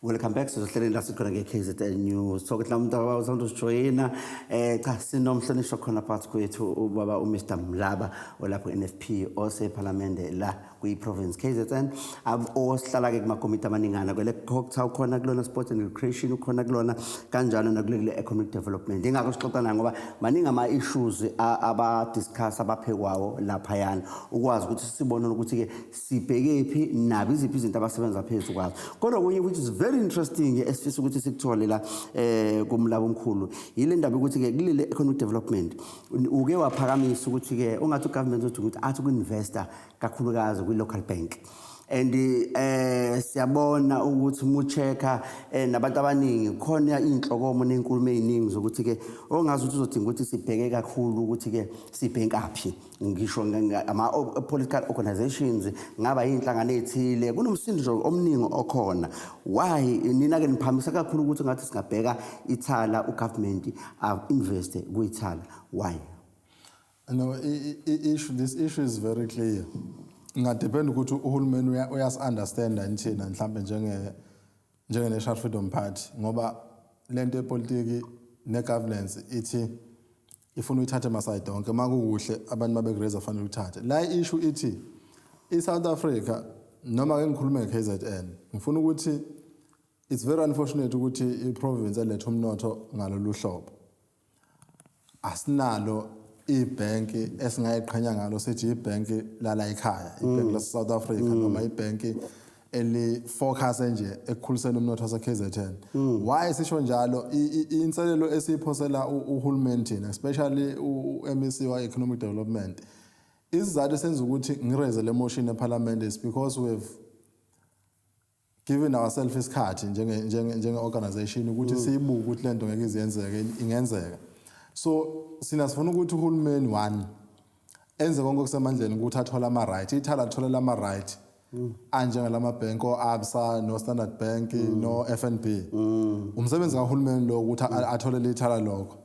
Welcome back to the Hleleni la sikhona nge-KZN News. So kuthi umuntu awuzonto sijoyina cha sinomhlonishwa khona phakathi kwethu ubaba uMr Mlaba olapho NFP osephalamende la kwi-province KZN osihlala ke kumakomiti amaningana kwele kokutha ukhona kulona sport and recreation ukhona kulona kanjalo nakulele economic development. Ingakho sixoxa naye ngoba maningi ama-issues aba-discuss abaphekwawo lapha yana ukwazi ukuthi sibone ukuthi ke sibheke phi nabi iziphi izinto abasebenza phezulu kwazo. Kodwa kunye which is very interesting esifisa ukuthi sikuthole la kumlabo omkhulu yile ndaba ukuthi ke kulele economic development uke waphakamisa ukuthi ke ungathi ugovernment uthi ukuthi athi ku-investor kakhulukazi kwi-local bank and siyabona ukuthi mucheka nabantu abaningi khona inhlokomo nenkulumo eziningi zokuthi ke ongazi ukuthi uzodinga ukuthi sibheke kakhulu ukuthi ke sibhenkaphi ngisho ama political organizations ngaba inhlangano ezithile kunomsindo omningi okhona. Why nina ke niphamisa kakhulu ukuthi ngathi singabheka ithala ugovernment invest kuyithala? Why? No, this issue is very clear. Ngadepend ukuthi uhulumeni uyas-understanda nithina mhlambe njenge-National Freedom Party ngoba lento epolitiki ne-governance ithi ifuna uyithathe masayide onke makukuhle abantu mabekureza fanele uthathe. La issue ithi i-South Africa noma ke ngikhulume nge-KZN ngifuna ukuthi it's very unfortunate ukuthi i-province eletha umnotho ngalolu hlobo. Asinalo ibhenki esingayiqhenya ngalo sithi ibhenki lala ekhaya ibhenki lase South Africa noma ibhenki eli focus nje ekukhuliseni umnotho wase KZN. Why sisho njalo? Inselelo esiphosela uhulumeni thina especially uMEC wa economic development isizathu senza ukuthi ngireze le motion eParliament is because we've given ourselves isikhathi njenge organization ukuthi siyibuke ukuthi lento ngeke izenzeke ingenzeka. So sinasifuna ukuthi uhulumeni one enze konke okusemandleni ukuthi athola ama-right ithala atholela ama-right anjengalama bank o-ABSA no Standard Bank no FNB. Umsebenzi kahulumeni lo ukuthi atholele ithala lokho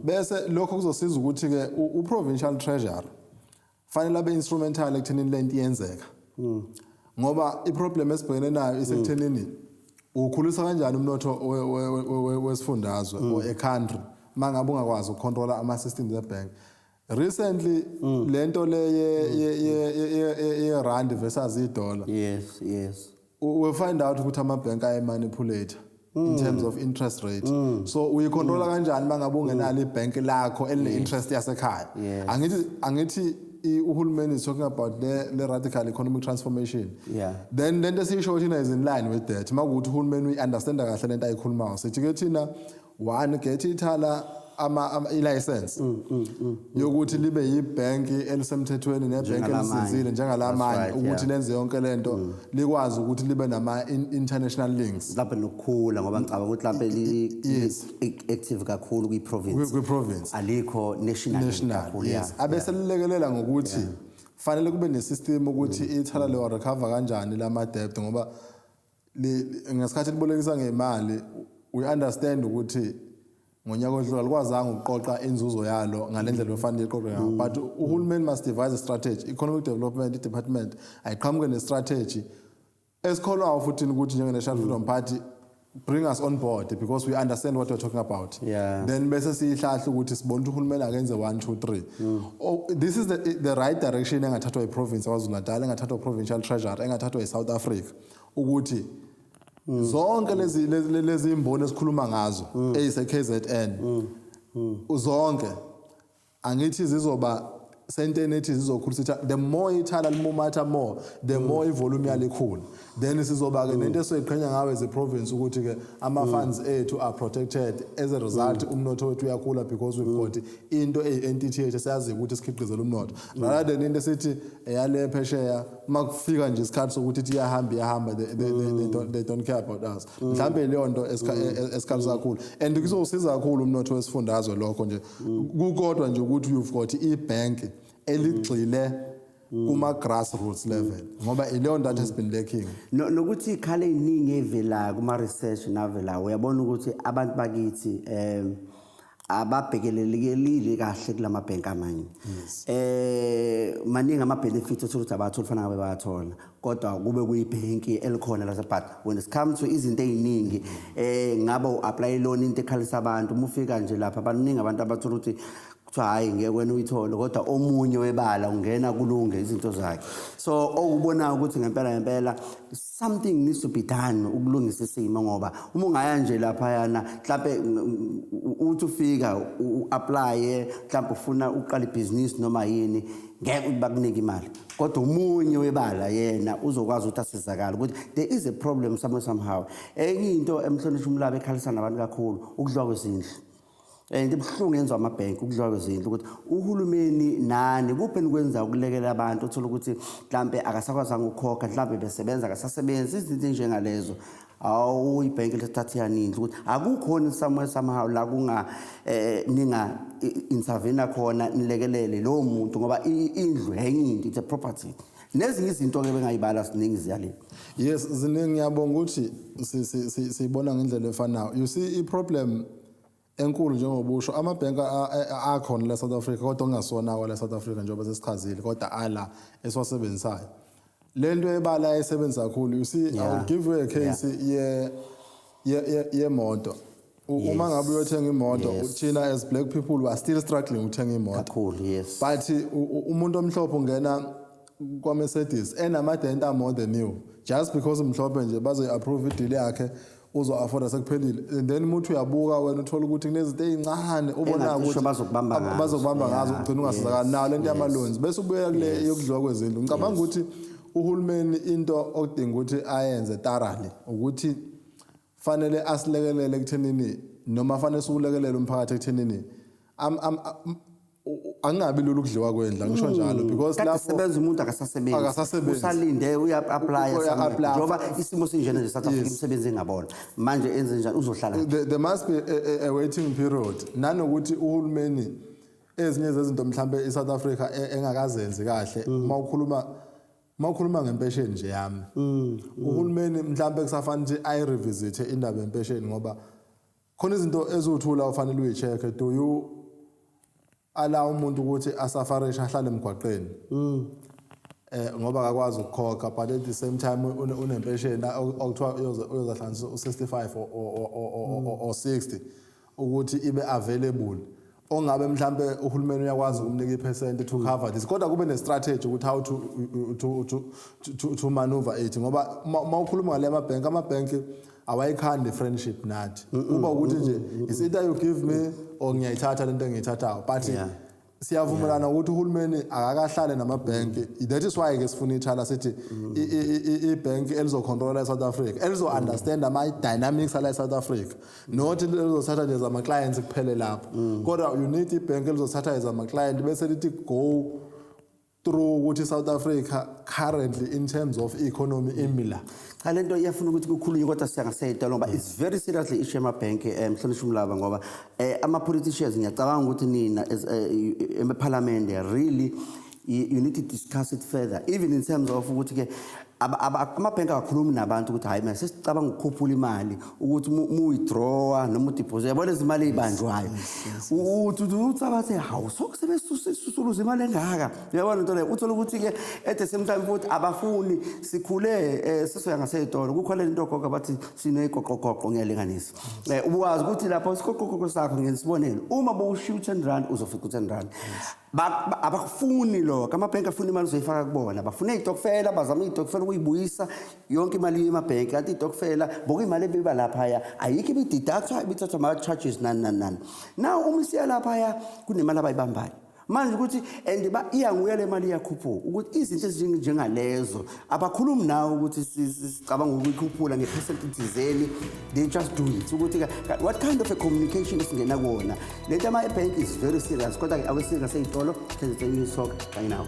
bese lokho kuzosiza ukuthi ke u-provincial treasurer fanele abe instrumental ekuthenini lento iyenzeka ngoba i-problem esibhekene nayo isekuthenini ukhulisa kanjani umnotho wesifundazwe or a-country mangabe ungakwazi ukucontrola ama-systems e-bank. Recently lento le ye-rand versus i-dollar we find out ukuthi ama-bank ayi-manipulate in terms of interest rate. So uyicontrola kanjani mangabe ungenalo ibhank lakho eline-interest yasekhaya. Angithi uhulumeni is talking about the radical economic transformation. Then lento esiyisho thina is in line with that makuthi uhulumeni uyi-understanda kahle lento ayikhulumayo sithi ke thina one get ithala i-license yokuthi libe yibhenki elisemthethweni nebhenki elizinzile njengalamanye ukuthi lenze yonke lento likwazi ukuthi libe nama-international links lapho nokukhula ngoba ngicabanga ukuthi lapho li-active kakhulu kwi-province alikho national kakhulu. Abese lilekelela ngokuthi fanele kube ne-system ukuthi ithala lewa recover kanjani lama-debt ngoba ngesikhathi libolekisa ngemali we understand ukuthi ngonyaka odlula likwazanga ukuqoqa inzuzo yalo ngalendlela ofanele iqoqwe ngayo but uhulumeni must devise a strategy. Economic Development Department ayiqhamuke ne-strategy esikholwayo futhi ukuthi njenge-National Freedom Party bring us on board because we understand what we're talking about. Then bese siyihlahla ukuthi sibone ukuthi uhulumeni akenze 1 2 3. This is the right direction engathathwa i-province yaKwaZulu-Natal engathathwa i-provincial treasurer engathathwa i-South Africa ukuthi zonke lezi imboni esikhuluma ngazo eyise-KZN zonke angithi zizoba senteni ethi zizokhulisa the more ithala limumatha more the more ivolume yalikhulu then sizoba-ke nento esoyiqhenya ngayo as a province ukuthi ke ama-funds ethu are protected as a result umnotho wethu uyakhula because we've got into eyi-entity ethu esiyaziyo ukuthi sikhiqizela umnotho rather than into esithi eyale phesheya uma kufika nje isikhathi sokuthi ithi iyahamba they don't care about us. Mhlawumbe leyo nto esikhalisa kakhulu and kuzosiza kakhulu umnotho wesifundazwe lokho nje kukodwa nje ukuthi you've got ibhenki eligxile kuma-grassroots level ngoba ileyo that has been lacking. Nokuthi ikhale eziningi evela kuma-research navela uyabona ukuthi abantu bakithi ababhekelelekile kahle kulama bank amanye maningi ama benefits ukuthi abathola fana ngabe bayathola kodwa kube kuyibhenki elikhona la but when it comes to izinto eziningi ngabe uapply loan into ekhalisa abantu umufika nje lapha baningi abantu abathola ukuthi kuthiwa hayi ngeke wena uyithole kodwa omunye webala ungena kulunge izinto zakhe so okubona ukuthi ngempela something needs to be done ukulungisa isimo ngoba uma ungaya nje lapha yana mhlawumbe uthi ufika uapply mhlawumbe ufuna uqala ibusiness noma yini ngeke bakunika imali kodwa umunye webala yena uzokwazi ukuthi asizakala ukuthi there is a problem somehow enye into emhlonishwa umlaba ekhalisa nabantu kakhulu ukudliwa kwezindlu ndibhlungu yenziwa amabhenki ukudliwa kwezindlu ukuthi uhulumeni nani kuphe nikwenza ukulekela abantu uthola ukuthi mhlambe akasakwazanga ukukhokha mhlambe besebenza akasasebenzi izinto njengalezo awu ibhenki lesithatha yanini ukuthi akukhona somehow la kunga ninga intervene khona nilekelele lo muntu ngoba indlu enye into it's a property nezinye izinto ke bengayibala siningi ziyale yes ziningi ngiyabonga ukuthi sibona ngendlela efanayo you see I problem enkulu njengobusho amabhenka akhona la South Africa kodwa ungasona wala South Africa njengoba sesichazile kodwa ala esiwasebenzayo lento ebala esebenza kakhulu you see I'll give you a case yemoto uma ngabe uyothenga imoto uthina as black people we are still struggling ukuthenga imoto kakhulu yes but umuntu omhlophe ungena kwa Mercedes enamadenta more than you just because umhlophe nje bazo approve ideal yakhe uzo afford sekuphelile and then umuntu uyabuka wena uthola ukuthi kunezinto ezincane ubona ukuthi bazokubamba ngazo ugcina ungasizakala nayo lento yama loans bese ubuya kule yokudliwa kwezindlu ngicabanga ukuthi uhulumeni into okudinga ukuthi ayenze thoroughly ukuthi fanele asilekelele ekuthenini noma fanele siulekelele umphakathi ekuthenini angabi lolu kudliwa kwendla ngisho njalo because lapho sebenza umuntu akasasebenzi usalinde uya-apply njoba isimo sinjena nje South Africa umsebenzi engabona manje enze njani uzohlala there must be a waiting period nanokuthi uhulumeni ezinye zezinto mhlambe eSouth Africa engakazenzi kahle mawukhuluma ngempesheni nje yami uhulumeni mhlambe kusafanele ukuthi ayi revisit indaba yempesheni ngoba khona izinto ezuthula ufanele uyicheck do you allow umuntu ukuthi asafarisha ahlale emgwaqeni ngoba akakwazi ukukhokha but at the same time unempesheni okuthiwa uyozahlanisa u65 or 60 ukuthi ibe available ongabe mhlambe uhulumeni uyakwazi ukumnika ipercent to cover this kodwa kube ne strategy ukuthi how to maneuver it ngoba mawukhuluma ngale amabhenki awayikhandi friendship nathi kuba ukuthi nje is either you give me or ngiyayithatha lento engiyithathayo but siyavumelana ukuthi uhulumeni akakahlale namabhenki that is why ke sifuna ithala sithi ibhenki elizocontrola eSouth Africa elizo understand ama dynamics ala eSouth Africa not elizothatha nje ama clients kuphele lapho kodwa you need ibhenki elizothatha nje ama client bese lithi go through ukuthi South Africa currently in terms of economy emila lento iyafuna ukuthi kukhulunywe kodwa siyangasayidala ngoba it's very seriously issue amabhenki mhlonishwa umlaba ngoba ama politicians ngiyacabanga ukuthi nina eMparliament really you need to discuss it further even in terms of ukuthi ke amabhenki akakhulumi nabantu ukuthi hayi manje sesicabanga ukukhuphula imali ukuthi mu withdraw noma udeposit yabona izimali ezibanjwayo uthi abathe hawu sokusebenzisa imali engaka uyabona into le uthola ukuthi ke at the same time futhi abafuni sikhule sisoya ngaseyitolo kukhona into gogo bathi sinegogogogo ngiyalinganisa ubuwazi ukuthi lapho isigogogogo sakho ngisibonelo uma bowushiya u10 rand uzofika u10 rand abakufuni lo amabhenki afuna imali uzoyifaka kubona bafuna izitokfela bazama izitokfela ukuyibuyisa yonke imali yemabhenki kanti izitokfela boku imali ebiba lapha ayikho ibideductwa ibithathwa ama charges nani now uma siya lapha kunemali abayibambayo manje ukuthi and iyanguya le mali yakhuphuka ukuthi izinto ezinjengalezo abakhulumi nawo ukuthi sicabanga ukukhuphula ngepercent thizeni they just do it ukuthi what kind of a communication isingena kuona lento ama bank is very serious kodwa awesika seyitolo khenze enye sock kanye nawo